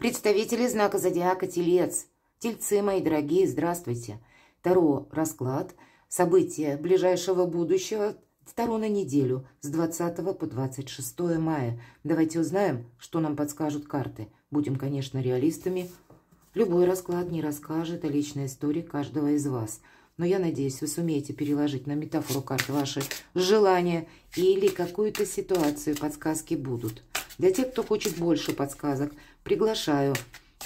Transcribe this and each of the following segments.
Представители знака зодиака Телец. Тельцы, мои дорогие, здравствуйте. Таро расклад. События ближайшего будущего. Таро на неделю с 20 по 26 мая. Давайте узнаем, что нам подскажут карты. Будем, конечно, реалистами. Любой расклад не расскажет о личной истории каждого из вас. Но я надеюсь, вы сумеете переложить на метафору карт ваши желания или какую-то ситуацию, подсказки будут. Для тех, кто хочет больше подсказок, приглашаю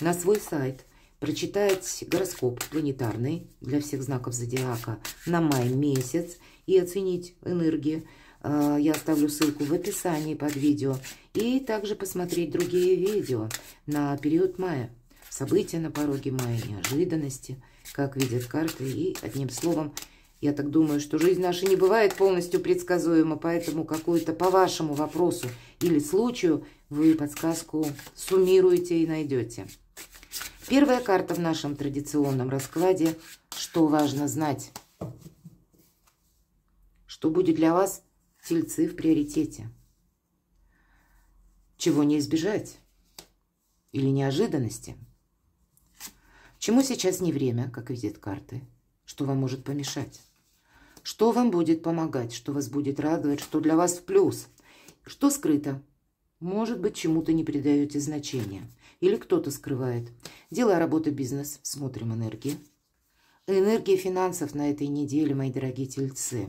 на свой сайт прочитать гороскоп планетарный для всех знаков зодиака на май месяц и оценить энергии. Я оставлю ссылку в описании под видео. И также посмотреть другие видео на период мая. События на пороге мая, неожиданности, как видят карты. И одним словом, я так думаю, что жизнь наша не бывает полностью предсказуема, поэтому какую-то по вашему вопросу или случаю вы подсказку суммируете и найдете. Первая карта в нашем традиционном раскладе. Что важно знать? Что будет для вас, тельцы, в приоритете? Чего не избежать? Или неожиданности? Чему сейчас не время, как видят карты? Что вам может помешать? Что вам будет помогать? Что вас будет радовать? Что для вас в плюс? Что скрыто? Может быть, чему-то не придаете значения. Или кто-то скрывает. Дела, работа, бизнес. Смотрим энергии. Энергия финансов на этой неделе, мои дорогие тельцы.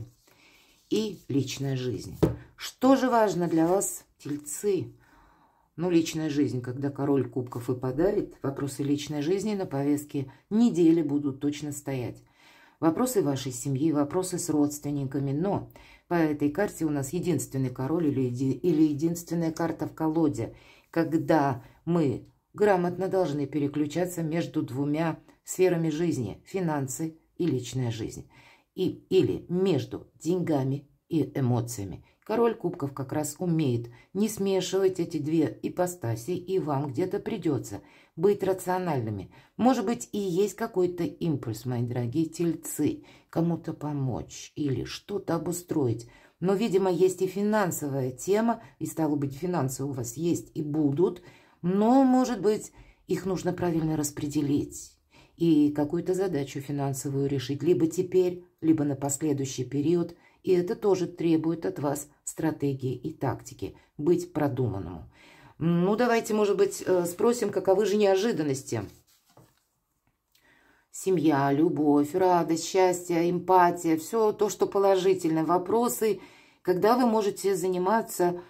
И личная жизнь. Что же важно для вас, тельцы? Ну, личная жизнь, когда король кубков выпадает, вопросы личной жизни на повестке недели будут точно стоять. Вопросы вашей семьи, вопросы с родственниками. Но по этой карте у нас единственный король или единственная карта в колоде, когда мы грамотно должны переключаться между двумя сферами жизни. Финансы и личная жизнь. Или между деньгами и эмоциями. Король кубков как раз умеет не смешивать эти две ипостаси, и вам где-то придется быть рациональными. Может быть, и есть какой-то импульс, мои дорогие тельцы, кому-то помочь или что-то обустроить. Но, видимо, есть и финансовая тема, и, стало быть, финансы у вас есть и будут, но, может быть, их нужно правильно распределить и какую-то задачу финансовую решить либо теперь, либо на последующий период. И это тоже требует от вас стратегии и тактики, быть продуманному. Ну, давайте, может быть, спросим, каковы же неожиданности. Семья, любовь, радость, счастье, эмпатия, все то, что положительно. Вопросы, когда вы можете заниматься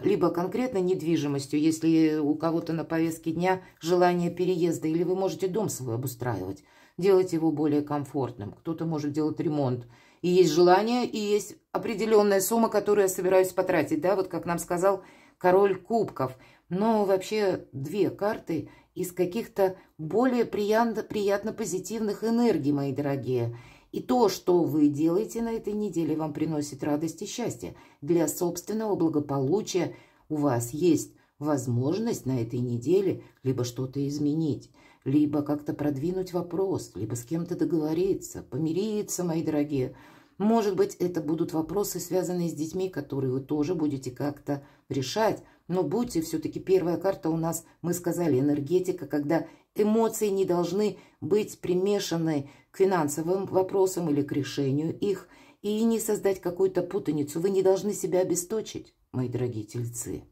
либо конкретно недвижимостью, если у кого-то на повестке дня желание переезда, или вы можете дом свой обустраивать, делать его более комфортным. Кто-то может делать ремонт. И есть желание, и есть определенная сумма, которую я собираюсь потратить. Да, вот как нам сказал король кубков. Но вообще две карты из каких-то более приятно позитивных энергий, мои дорогие. И то, что вы делаете на этой неделе, вам приносит радость и счастье. Для собственного благополучия у вас есть возможность на этой неделе либо что-то изменить, либо как-то продвинуть вопрос, либо с кем-то договориться, помириться, мои дорогие. Может быть, это будут вопросы, связанные с детьми, которые вы тоже будете как-то решать. Но будьте все-таки, первая карта у нас, мы сказали, энергетика, когда эмоции не должны быть примешаны к финансовым вопросам или к решению их, и не создать какую-то путаницу. Вы не должны себя обесточить, мои дорогие тельцы.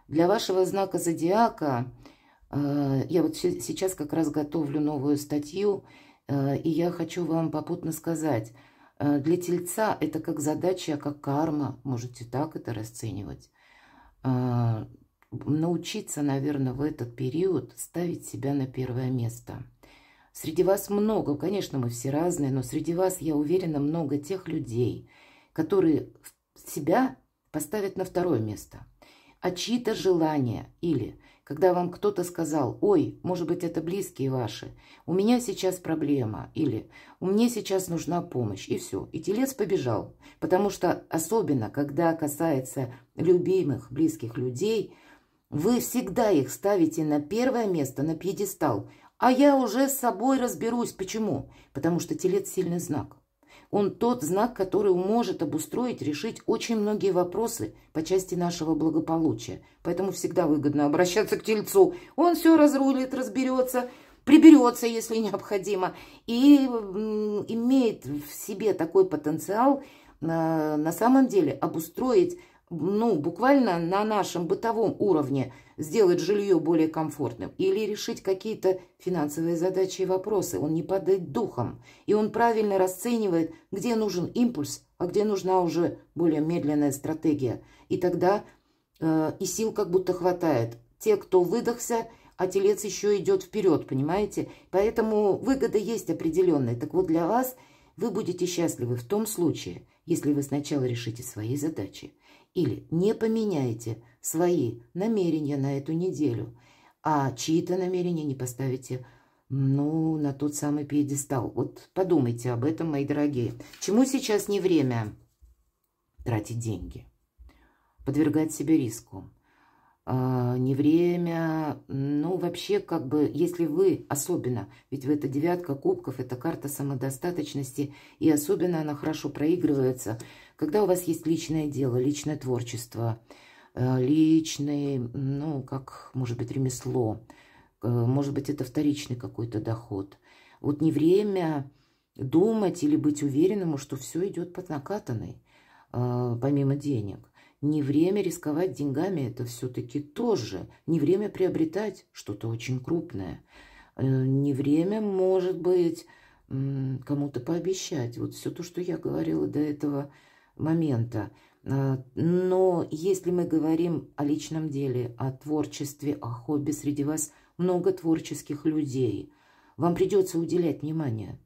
Для вашего знака зодиака я вот сейчас как раз готовлю новую статью, и я хочу вам попутно сказать, для тельца это как задача, как карма, можете так это расценивать. Научиться, наверное, в этот период ставить себя на первое место. Среди вас много, конечно, мы все разные, но среди вас, я уверена, много тех людей, которые себя поставят на второе место. А чьи-то желания или когда вам кто-то сказал: ой, может быть, это близкие ваши, у меня сейчас проблема, или у меня сейчас нужна помощь, и все. И телец побежал. Потому что особенно, когда касается любимых, близких людей, вы всегда их ставите на первое место, на пьедестал. А я уже с собой разберусь. Почему? Потому что телец сильный знак. Он тот знак, который может обустроить, решить очень многие вопросы по части нашего благополучия. Поэтому всегда выгодно обращаться к Тельцу. Он все разрулит, разберется, приберется, если необходимо. И имеет в себе такой потенциал на самом деле обустроить, буквально на нашем бытовом уровне, сделать жилье более комфортным или решить какие-то финансовые задачи и вопросы. Он не падает духом, и он правильно расценивает, где нужен импульс, а где нужна уже более медленная стратегия. И тогда и сил как будто хватает. Те, кто выдохся, а Телец еще идет вперед, понимаете? Поэтому выгода есть определенная. Так вот, для вас вы будете счастливы в том случае, если вы сначала решите свои задачи или не поменяете свои намерения на эту неделю, а чьи-то намерения не поставите, на тот самый пьедестал. Вот подумайте об этом, мои дорогие. Чему сейчас не время тратить деньги, подвергать себя риску? Не время, вообще, если вы особенно, ведь в это 9 кубков, это карта самодостаточности, и особенно она хорошо проигрывается, когда у вас есть личное дело, личное творчество, личный, может быть, ремесло, может быть, это вторичный какой-то доход. Вот не время думать или быть уверенным, что все идет под накатанной, помимо денег. Не время рисковать деньгами, это все-таки тоже. Не время приобретать что-то очень крупное. Не время, может быть, кому-то пообещать. Вот все то, что я говорила до этого момента. Но если мы говорим о личном деле, о творчестве, о хобби, среди вас много творческих людей, вам придется уделять внимание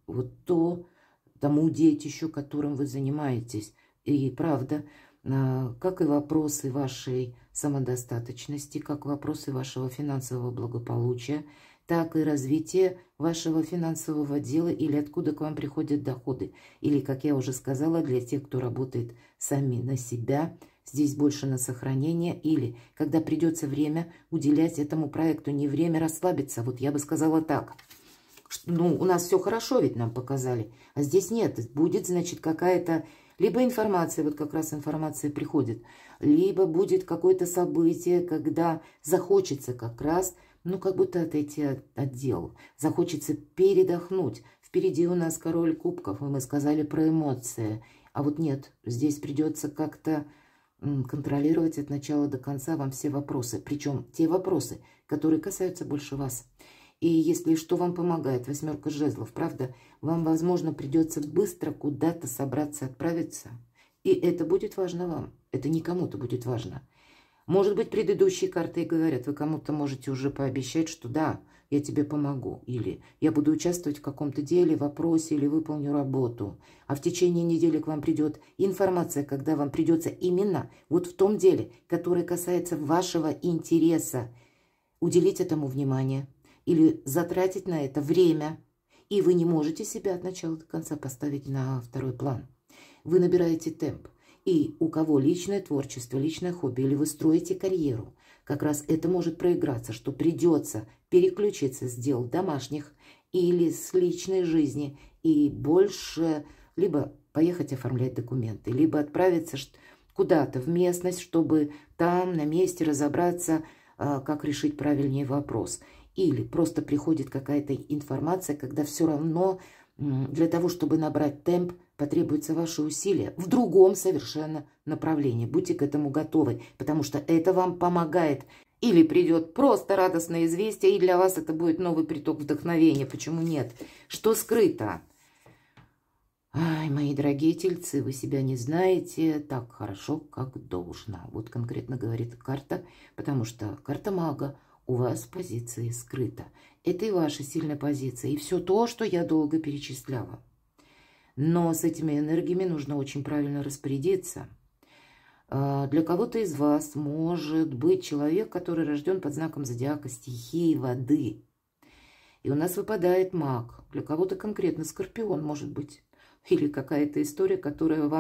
тому детищу, которым вы занимаетесь. И правда, как и вопросы вашей самодостаточности, как вопросы вашего финансового благополучия, так и развитие вашего финансового дела или откуда к вам приходят доходы. Или, как я уже сказала, для тех, кто работает сами на себя, здесь больше на сохранение. Или, когда придется время уделять этому проекту, не время расслабиться. Вот я бы сказала так. У нас все хорошо, ведь нам показали. А здесь нет. Будет, значит, какая-то... Либо информация, вот как раз информация приходит, либо будет какое-то событие, когда захочется как раз, как будто отойти от дел, захочется передохнуть. Впереди у нас король кубков, и мы сказали про эмоции. А вот нет, здесь придется как-то контролировать от начала до конца вам все вопросы. Причем те вопросы, которые касаются больше вас. И если что вам помогает, 8 жезлов, правда, вам, возможно, придется быстро куда-то собраться, отправиться. И это будет важно вам. Это не кому-то будет важно. Может быть, предыдущие карты и говорят, вы кому-то можете уже пообещать, что да, я тебе помогу. Или я буду участвовать в каком-то деле, вопросе или выполню работу. А в течение недели к вам придет информация, когда вам придется именно вот в том деле, которое касается вашего интереса, уделить этому внимание. Или затратить на это время, и вы не можете себя от начала до конца поставить на второй план. Вы набираете темп. И у кого личное творчество, личное хобби, или вы строите карьеру, как раз это может проиграться, что придется переключиться с дел домашних или с личной жизни и больше либо поехать оформлять документы, либо отправиться куда-то в местность, чтобы там на месте разобраться, как решить правильнее вопрос. Или просто приходит какая-то информация, когда все равно для того, чтобы набрать темп, потребуются ваши усилия в другом совершенно направлении. Будьте к этому готовы, потому что это вам помогает. Или придет просто радостное известие, и для вас это будет новый приток вдохновения. Почему нет? Что скрыто? Ай, мои дорогие тельцы, вы себя не знаете так хорошо, как должно. Вот конкретно говорит карта, потому что карта мага. У вас позиции скрыта. Это и ваша сильная позиция. И все то, что я долго перечисляла. Но с этими энергиями нужно очень правильно распорядиться. Для кого-то из вас может быть человек, который рожден под знаком зодиака стихии воды. И у нас выпадает маг. Для кого-то конкретно скорпион может быть. Или какая-то история, которая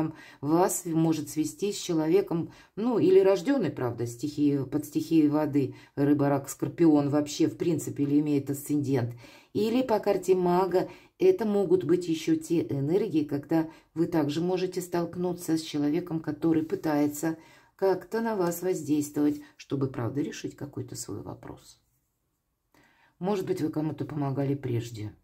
вас может свести с человеком, или рожденный, правда, под стихией воды, рыба, рак, скорпион вообще, в принципе, или имеет асцендент. Или по карте мага Это могут быть еще те энергии, когда вы также можете столкнуться с человеком, который пытается как-то на вас воздействовать, чтобы, правда, решить какой-то свой вопрос. Может быть, вы кому-то помогали прежде.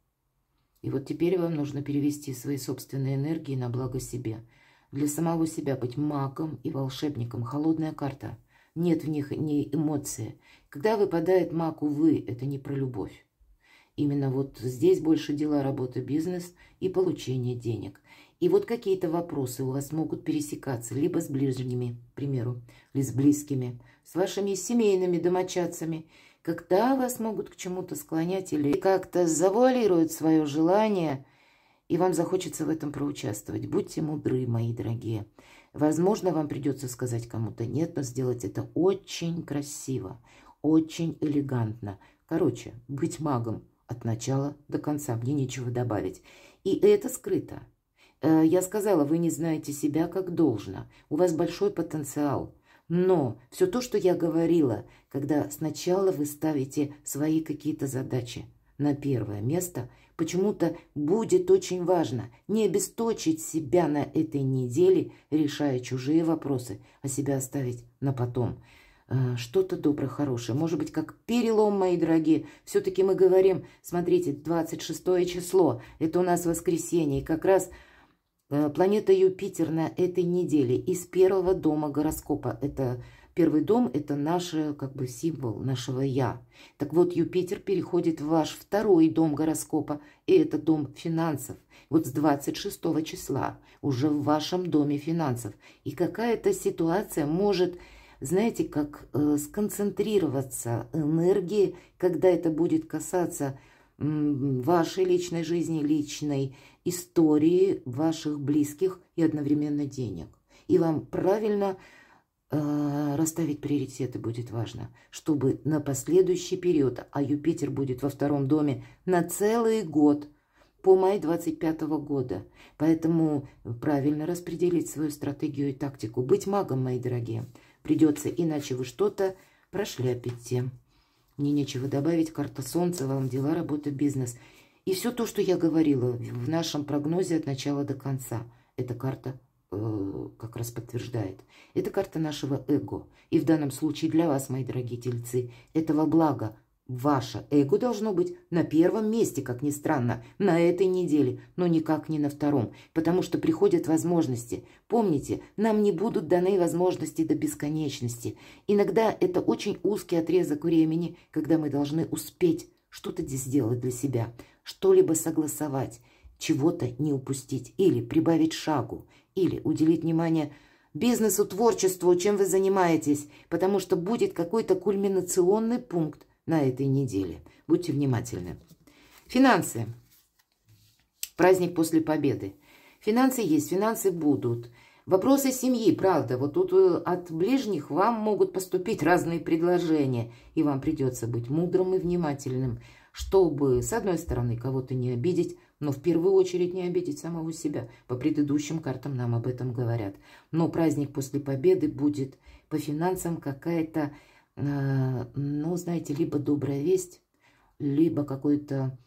И вот теперь вам нужно перевести свои собственные энергии на благо себе. Для самого себя быть магом и волшебником. Холодная карта. Нет в них ни эмоции. Когда выпадает маг, увы, это не про любовь. Именно вот здесь больше дела, работа, бизнес и получение денег. И вот какие-то вопросы у вас могут пересекаться либо с ближними, к примеру, или с близкими, с вашими семейными домочадцами, когда вас могут к чему-то склонять или как-то завуалируют свое желание, и вам захочется в этом проучаствовать. Будьте мудры, мои дорогие. Возможно, вам придется сказать кому-то нет, но сделать это очень красиво, очень элегантно. Короче, быть магом от начала до конца, мне нечего добавить. И это скрыто. Я сказала, вы не знаете себя как должно. У вас большой потенциал. Но все то, что я говорила, когда сначала вы ставите свои какие-то задачи на первое место, почему-то будет очень важно не обесточить себя на этой неделе, решая чужие вопросы, а себя оставить на потом. Что-то доброе, хорошее. Может быть, как перелом, мои дорогие. Все-таки мы говорим, смотрите, 26 число, это у нас воскресенье, и как раз планета Юпитер на этой неделе из первого дома гороскопа. Это первый дом, это наш как бы символ нашего «я». Так вот, Юпитер переходит в ваш второй дом гороскопа, и это дом финансов. Вот с 26 числа уже в вашем доме финансов. И какая-то ситуация может, знаете, как сконцентрироваться энергии, когда это будет касаться вашей личной жизни, личной истории, ваших близких и одновременно денег. И вам правильно расставить приоритеты будет важно, чтобы на последующий период, а Юпитер будет во втором доме на целый год, по май 25 года. Поэтому правильно распределить свою стратегию и тактику. Быть магом, мои дорогие, придется, иначе вы что-то прошляпите. Мне нечего добавить. Карта Солнца, вам дела, работа, бизнес. И все то, что я говорила в нашем прогнозе от начала до конца, эта карта как раз подтверждает. Это карта нашего эго. И в данном случае для вас, мои дорогие тельцы, этого блага. Ваше эго должно быть на первом месте, как ни странно, на этой неделе, но никак не на втором, потому что приходят возможности. Помните, нам не будут даны возможности до бесконечности. Иногда это очень узкий отрезок времени, когда мы должны успеть что-то сделать для себя, что-либо согласовать, чего-то не упустить, или прибавить шагу, или уделить внимание бизнесу, творчеству, чем вы занимаетесь, потому что будет какой-то кульминационный пункт на этой неделе. Будьте внимательны. Финансы. Праздник после победы. Финансы есть, финансы будут. Вопросы семьи, правда. Вот тут от ближних вам могут поступить разные предложения. И вам придется быть мудрым и внимательным, чтобы, с одной стороны, кого-то не обидеть, но в первую очередь не обидеть самого себя. По предыдущим картам нам об этом говорят. Но праздник после победы будет по финансам какая-то, ну, знаете, либо добрая весть, либо какое-то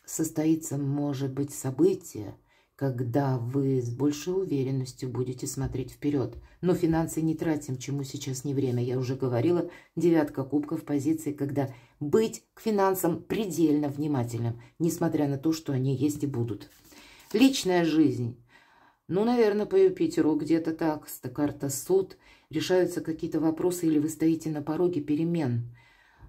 состоится, может быть, событие, когда вы с большей уверенностью будете смотреть вперед. Но финансы не тратим, чему сейчас не время. Я уже говорила, 9 кубков в позиции, когда быть к финансам предельно внимательным, несмотря на то, что они есть и будут. Личная жизнь. Ну, наверное, по Юпитеру где-то так. Карта суд. Решаются какие-то вопросы, или вы стоите на пороге перемен.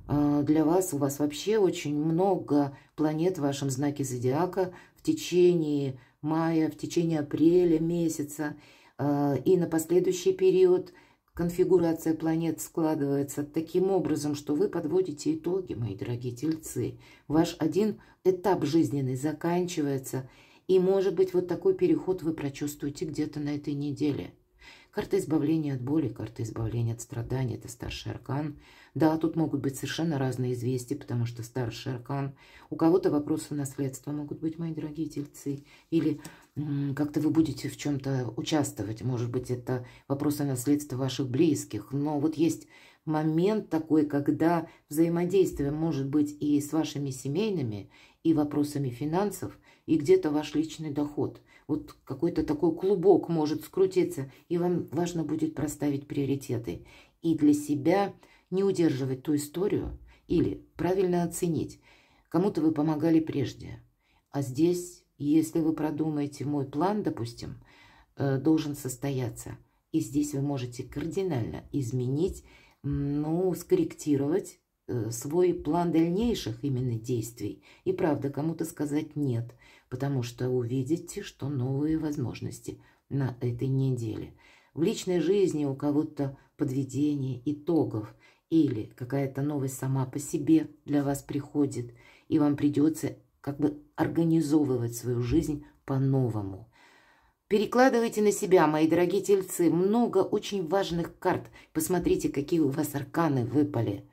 Для вас, у вас вообще очень много планет в вашем знаке зодиака в течение мая, в течение апреля месяца. И на последующий период конфигурация планет складывается таким образом, что вы подводите итоги, мои дорогие тельцы. Ваш один этап жизненный заканчивается. И, может быть, вот такой переход вы прочувствуете где-то на этой неделе. Карта избавления от боли, карта избавления от страданий – это старший аркан. Да, тут могут быть совершенно разные известия, потому что старший аркан. У кого-то вопросы наследства могут быть, мои дорогие тельцы. Или как-то вы будете в чем-то участвовать. Может быть, это вопросы наследства ваших близких. Но вот есть момент такой, когда взаимодействие может быть и с вашими семейными, и вопросами финансов, и где-то ваш личный доход. Вот какой-то такой клубок может скрутиться, и вам важно будет проставить приоритеты. И для себя не удерживать ту историю или правильно оценить. Кому-то вы помогали прежде, а здесь, если вы продумаете мой план, допустим, должен состояться. И здесь вы можете кардинально изменить, скорректировать свой план дальнейших именно действий. И правда, кому-то сказать нет, потому что увидите, что новые возможности на этой неделе. В личной жизни у кого-то подведение итогов или какая-то новость сама по себе для вас приходит, и вам придется как бы организовывать свою жизнь по-новому. Перекладывайте на себя, мои дорогие тельцы, много очень важных карт. Посмотрите, какие у вас арканы выпали.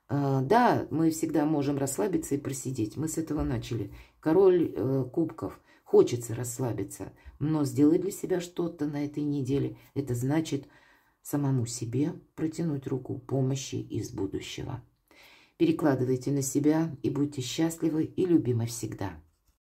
Да, мы всегда можем расслабиться и просидеть. Мы с этого начали. Король кубков. Хочется расслабиться, но сделать для себя что-то на этой неделе, это значит самому себе протянуть руку помощи из будущего. Перекладывайте на себя и будьте счастливы и любимы всегда.